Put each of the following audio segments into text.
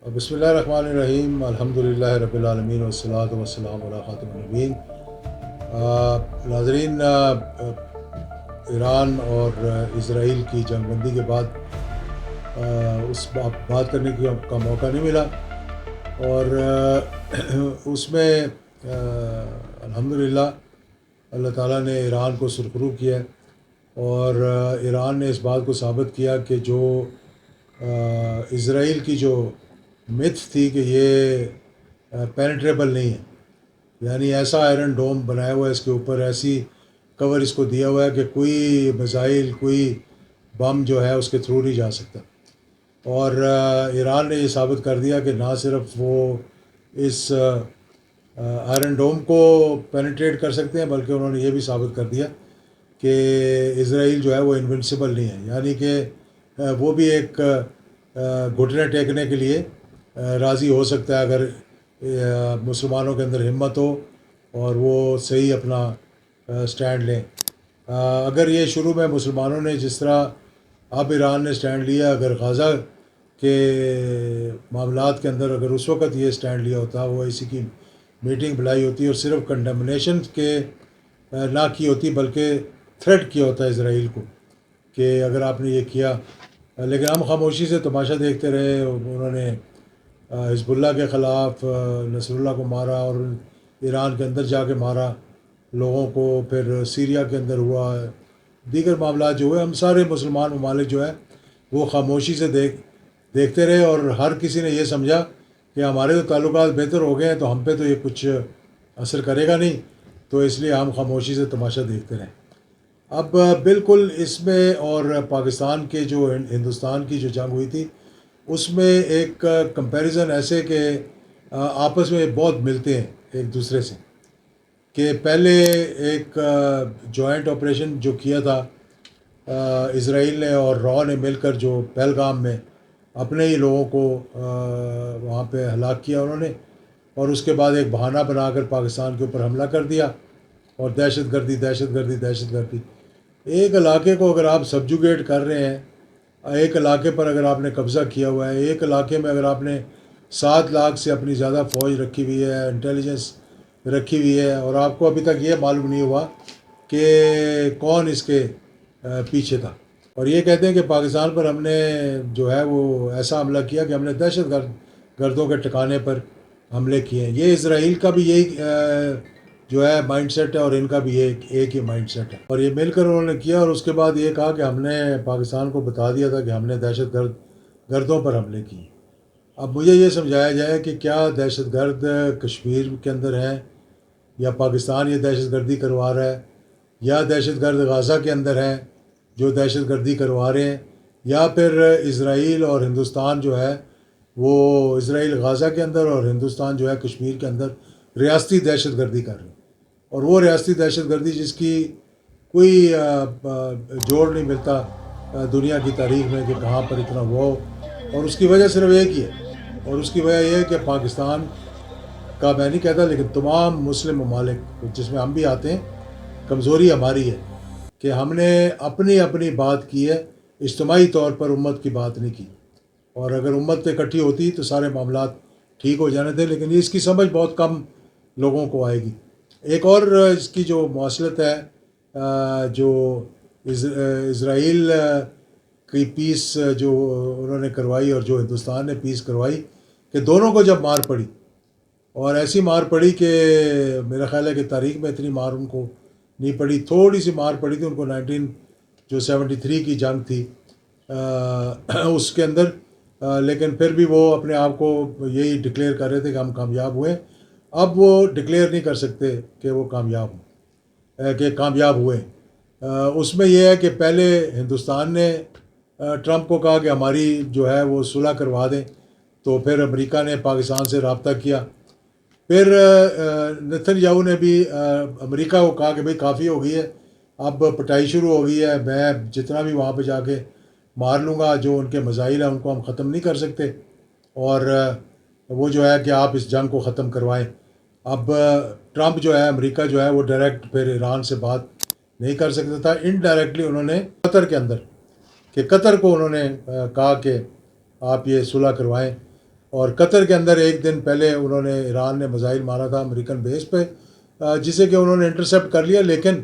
بسم اللہ الرحمن الرحیم، الحمدللہ رب العالمین والصلاۃ والسلام علی خاتم النبیین۔ ناظرین، ایران اور اسرائیل کی جنگ بندی کے بعد اس بات کرنے کا موقع نہیں ملا، اور اس میں الحمدللہ اللہ تعالیٰ نے ایران کو سرخرو کیا ہے، اور ایران نے اس بات کو ثابت کیا کہ جو اسرائیل کی جو متھ تھی کہ یہ پینیٹریبل نہیں ہے، یعنی ایسا آئرن ڈوم بنایا ہوا ہے اس کے اوپر، ایسی کور اس کو دیا ہوا ہے کہ کوئی میزائل، کوئی بم جو ہے اس کے تھرو نہیں جا سکتا۔ اور ایران نے یہ ثابت کر دیا کہ نہ صرف وہ اس آئرن ڈوم کو پینیٹریٹ کر سکتے ہیں، بلکہ انہوں نے یہ بھی ثابت کر دیا کہ اسرائیل جو ہے وہ انونسیبل نہیں ہے، یعنی کہ وہ بھی ایک گھٹنے ٹیکنے کے لیے راضی ہو سکتا ہے اگر مسلمانوں کے اندر ہمت ہو اور وہ صحیح اپنا سٹینڈ لیں۔ اگر یہ شروع میں مسلمانوں نے جس طرح اب ایران نے سٹینڈ لیا، اگر غزہ کے معاملات کے اندر اگر اس وقت یہ سٹینڈ لیا ہوتا، وہ اسی کی میٹنگ بلائی ہوتی اور صرف کنڈمنیشن کے نہ کی ہوتی بلکہ تھریٹ کیا ہوتا ہے اسرائیل کو کہ اگر آپ نے یہ کیا، لیکن ہم خاموشی سے تماشا دیکھتے رہے۔ انہوں نے حزب اللہ کے خلاف نصر اللہ کو مارا، اور ایران کے اندر جا کے مارا لوگوں کو، پھر سیریا کے اندر ہوا، دیگر معاملات جو ہوئے، ہم سارے مسلمان ممالک جو ہے وہ خاموشی سے دیکھتے رہے، اور ہر کسی نے یہ سمجھا کہ ہمارے تو تعلقات بہتر ہو گئے ہیں تو ہم پہ تو یہ کچھ اثر کرے گا نہیں، تو اس لیے ہم خاموشی سے تماشا دیکھتے رہیں۔ اب بالکل اس میں اور پاکستان کے جو ہندوستان کی جو جنگ ہوئی تھی اس میں ایک کمپیریزن ایسے کہ آپس میں بہت ملتے ہیں ایک دوسرے سے، کہ پہلے ایک جوائنٹ آپریشن جو کیا تھا اسرائیل نے اور را نے مل کر، جو پہلگام میں اپنے ہی لوگوں کو وہاں پہ ہلاک کیا انہوں نے، اور اس کے بعد ایک بہانہ بنا کر پاکستان کے اوپر حملہ کر دیا، اور دہشت گردی دہشت گردی دہشت گردی۔ ایک علاقے کو اگر آپ سبجوگیٹ کر رہے ہیں، ایک علاقے پر اگر آپ نے قبضہ کیا ہوا ہے، ایک علاقے میں اگر آپ نے 7 لاکھ سے اپنی زیادہ فوج رکھی ہوئی ہے، انٹیلیجنس رکھی ہوئی ہے، اور آپ کو ابھی تک یہ معلوم نہیں ہوا کہ کون اس کے پیچھے تھا، اور یہ کہتے ہیں کہ پاکستان پر ہم نے جو ہے وہ ایسا حملہ کیا کہ ہم نے دہشت گردوں کے ٹھکانے پر حملے کیے ہیں۔ یہ اسرائیل کا بھی یہی جو ہے مائنڈ سیٹ ہے، اور ان کا بھی ایک ہی مائنڈ سیٹ ہے، اور یہ مل کر انہوں نے کیا، اور اس کے بعد یہ کہا کہ ہم نے پاکستان کو بتا دیا تھا کہ ہم نے دہشت گردوں پر حملے کیے۔ اب مجھے یہ سمجھایا جائے کہ کیا دہشت گرد کشمیر کے اندر ہیں، یا پاکستان یہ دہشت گردی کروا رہا ہے، یا دہشت گرد غزہ کے اندر ہیں جو دہشت گردی کروا رہے ہیں، یا پھر اسرائیل اور ہندوستان جو ہے وہ اسرائیل غزہ کے اندر اور ہندوستان جو ہے کشمیر کے اندر ریاستی دہشت گردی کر رہے ہیں، اور وہ ریاستی دہشت گردی جس کی کوئی جوڑ نہیں ملتا دنیا کی تاریخ میں کہ کہاں پر اتنا ہوا ہو، اور اس کی وجہ صرف ایک ہی ہے، اور اس کی وجہ یہ ہے کہ پاکستان کا، میں نہیں کہتا لیکن تمام مسلم ممالک جس میں ہم بھی آتے ہیں، کمزوری ہماری ہے کہ ہم نے اپنی اپنی بات کی ہے، اجتماعی طور پر امت کی بات نہیں کی، اور اگر امت اکٹھی ہوتی تو سارے معاملات ٹھیک ہو جانے تھے، لیکن اس کی سمجھ بہت کم لوگوں کو آئے گی۔ ایک اور اس کی جو مواصلت ہے، جو اسرائیل کی پیس جو انہوں نے کروائی اور جو ہندوستان نے پیس کروائی، کہ دونوں کو جب مار پڑی، اور ایسی مار پڑی کہ میرا خیال ہے کہ تاریخ میں اتنی مار ان کو نہیں پڑی، تھوڑی سی مار پڑی تھی ان کو 1973 کی جنگ تھی اس کے اندر، لیکن پھر بھی وہ اپنے آپ کو یہی ڈکلیئر کر رہے تھے کہ ہم کامیاب ہوئے۔ اب وہ ڈکلیئر نہیں کر سکتے کہ وہ کامیاب ہوئے۔ اس میں یہ ہے کہ پہلے ہندوستان نے ٹرمپ کو کہا کہ ہماری جو ہے وہ صلح کروا دیں، تو پھر امریکہ نے پاکستان سے رابطہ کیا، پھر نتن یاہو نے بھی امریکہ کو کہا کہ بھئی کافی ہو گئی ہے، اب پٹائی شروع ہو گئی ہے، میں جتنا بھی وہاں پہ جا کے مار لوں گا، جو ان کے میزائل ہیں ان کو ہم ختم نہیں کر سکتے، اور وہ جو ہے کہ آپ اس جنگ کو ختم کروائیں۔ اب ٹرمپ جو ہے، امریکہ جو ہے وہ ڈائریکٹ پھر ایران سے بات نہیں کر سکتا تھا، انڈائریکٹلی انہوں نے قطر کے اندر، کہ قطر کو انہوں نے کہا کہ آپ یہ صلح کروائیں، اور قطر کے اندر ایک دن پہلے انہوں نے ایران نے میزائل مارا تھا امریکن بیس پہ، جسے کہ انہوں نے انٹرسیپٹ کر لیا، لیکن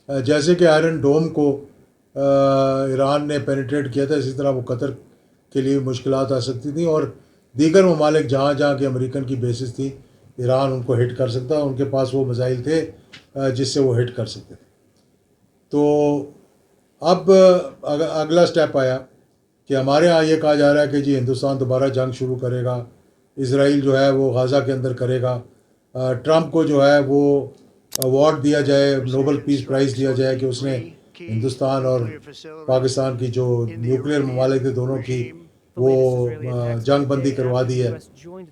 جیسے کہ آئرن ڈوم کو ایران نے پینیٹریٹ کیا تھا، اسی طرح وہ قطر کے لیے مشکلات آ سکتی تھیں، اور دیگر ممالک جہاں جہاں کے امریکن کی بیسز تھیں ایران ان کو ہٹ کر سکتا، ان کے پاس وہ میزائل تھے جس سے وہ ہٹ کر سکتے تھے۔ تو اب اگلا سٹیپ آیا کہ ہمارے ہاں یہ کہا جا رہا ہے کہ جی ہندوستان دوبارہ جنگ شروع کرے گا، اسرائیل جو ہے وہ غزہ کے اندر کرے گا، ٹرمپ کو جو ہے وہ ایوارڈ دیا جائے، نوبل پیس پرائز دیا جائے کہ اس نے ہندوستان اور پاکستان کی جو نیوکلیئر ممالک تھے دونوں کی وہ جنگ بندی کروا دی ہے،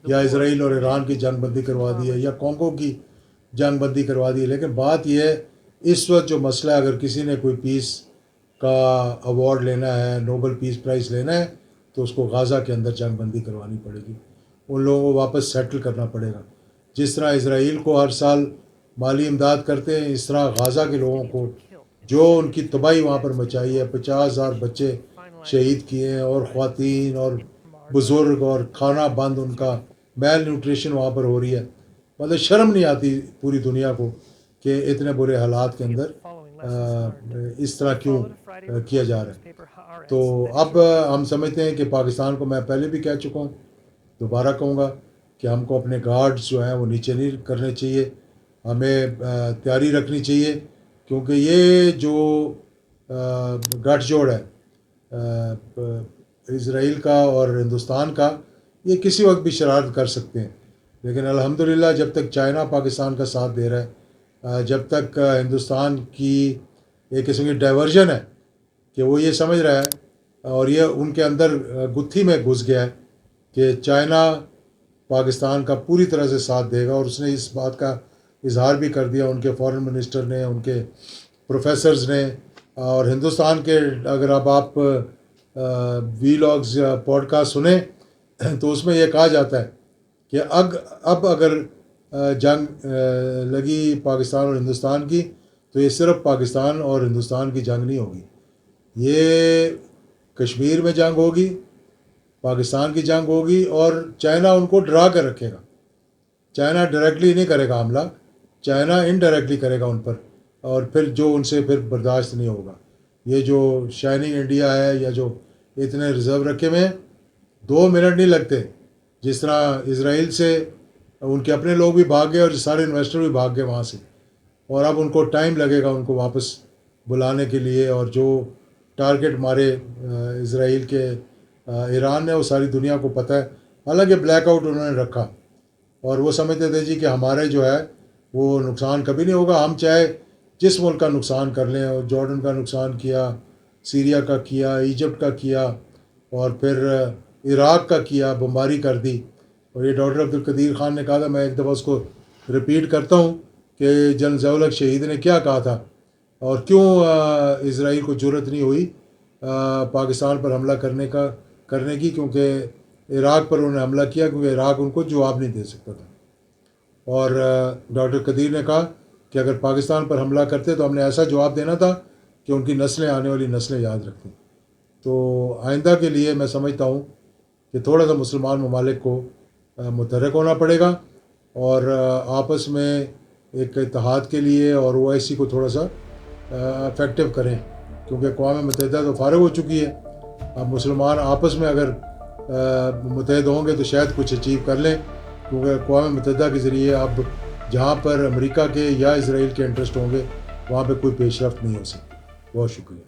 یا اسرائیل اور ایران کی جنگ بندی کروا دی ہے، یا کانگو کی جنگ بندی کروا دی ہے۔ لیکن بات یہ ہے اس وقت جو مسئلہ ہے، اگر کسی نے کوئی پیس کا ایوارڈ لینا ہے، نوبل پیس پرائز لینا ہے، تو اس کو غزہ کے اندر جنگ بندی کروانی پڑے گی، ان لوگوں کو واپس سیٹل کرنا پڑے گا۔ جس طرح اسرائیل کو ہر سال مالی امداد کرتے ہیں، اس طرح غزہ کے لوگوں کو جو ان کی تباہی وہاں پر مچائی ہے، 50,000 بچے شہید کیے ہیں، اور خواتین اور بزرگ، اور کھانا بند ان کا، میل نیوٹریشن وہاں پر ہو رہی ہے۔ مطلب شرم نہیں آتی پوری دنیا کو کہ اتنے برے حالات کے اندر اس طرح کیوں کیا جا رہا ہے۔ تو اب ہم سمجھتے ہیں کہ پاکستان کو، میں پہلے بھی کہہ چکا ہوں، دوبارہ کہوں گا کہ ہم کو اپنے گارڈز جو ہیں وہ نیچے نہیں کرنے چاہیے، ہمیں تیاری رکھنی چاہیے، کیونکہ یہ جو گٹھ جوڑ ہے اسرائیل کا اور ہندوستان کا، یہ کسی وقت بھی شرارت کر سکتے ہیں۔ لیکن الحمدللہ جب تک چائنا پاکستان کا ساتھ دے رہا ہے، جب تک ہندوستان کی ایک قسم کی ڈائیورژن ہے کہ وہ یہ سمجھ رہا ہے، اور یہ ان کے اندر گتھی میں گھس گیا ہے کہ چائنا پاکستان کا پوری طرح سے ساتھ دے گا، اور اس نے اس بات کا اظہار بھی کر دیا، ان کے فارن منسٹر نے، ان کے پروفیسرز نے۔ اور ہندوستان کے اگر اب آپ وی لاگز یا پوڈ کاسٹ سنیں تو اس میں یہ کہا جاتا ہے کہ اب اگر جنگ لگی پاکستان اور ہندوستان کی، تو یہ صرف پاکستان اور ہندوستان کی جنگ نہیں ہوگی، یہ کشمیر میں جنگ ہوگی، پاکستان کی جنگ ہوگی، اور چائنا ان کو ڈرا کر رکھے گا۔ چائنا ڈائریکٹلی نہیں کرے گا حملہ، چائنا انڈائریکٹلی کرے گا ان پر، اور پھر جو ان سے پھر برداشت نہیں ہوگا۔ یہ جو شائننگ انڈیا ہے، یا جو اتنے ریزرو رکھے ہوئے ہیں، 2 منٹ نہیں لگتے، جس طرح اسرائیل سے ان کے اپنے لوگ بھی بھاگ گئے اور سارے انویسٹر بھی بھاگ گئے وہاں سے، اور اب ان کو ٹائم لگے گا ان کو واپس بلانے کے لیے، اور جو ٹارگٹ مارے اسرائیل کے ایران نے، وہ ساری دنیا کو پتہ ہے۔ حالانکہ بلیک آؤٹ انہوں نے رکھا، اور وہ سمجھتے تھے جی کہ ہمارے جو ہے وہ نقصان کبھی نہیں ہوگا، ہم چاہے جس ملک کا نقصان کر لیں، اور جارڈن کا نقصان کیا، سیریا کا کیا، ایجپٹ کا کیا، اور پھر عراق کا کیا، بمباری کر دی۔ اور یہ ڈاکٹر عبدالقدیر خان نے کہا تھا، میں ایک دفعہ اس کو ریپیٹ کرتا ہوں کہ جنرل ضیاء الحق شہید نے کیا کہا تھا، اور کیوں اسرائیل کو جرأت نہیں ہوئی پاکستان پر حملہ کرنے کی، کیونکہ عراق پر انہوں نے حملہ کیا، کیونکہ عراق ان کو جواب نہیں دے سکتا تھا۔ اور ڈاکٹر قدیر نے کہا کہ اگر پاکستان پر حملہ کرتے تو ہم نے ایسا جواب دینا تھا کہ ان کی نسلیں، آنے والی نسلیں یاد رکھیں۔ تو آئندہ کے لیے میں سمجھتا ہوں کہ تھوڑا سا مسلمان ممالک کو متحرک ہونا پڑے گا، اور آپس میں ایک اتحاد کے لیے، اور OIC کو تھوڑا سا افیکٹو کریں، کیونکہ اقوام متحدہ تو فارغ ہو چکی ہے۔ اب مسلمان آپس میں اگر متحد ہوں گے تو شاید کچھ اچیو کر لیں، کیونکہ اقوام متحدہ کے ذریعے اب جہاں پر امریکہ کے یا اسرائیل کے انٹرسٹ ہوں گے، وہاں پہ کوئی پیش رفت نہیں ہو سکتی۔ بہت شکریہ۔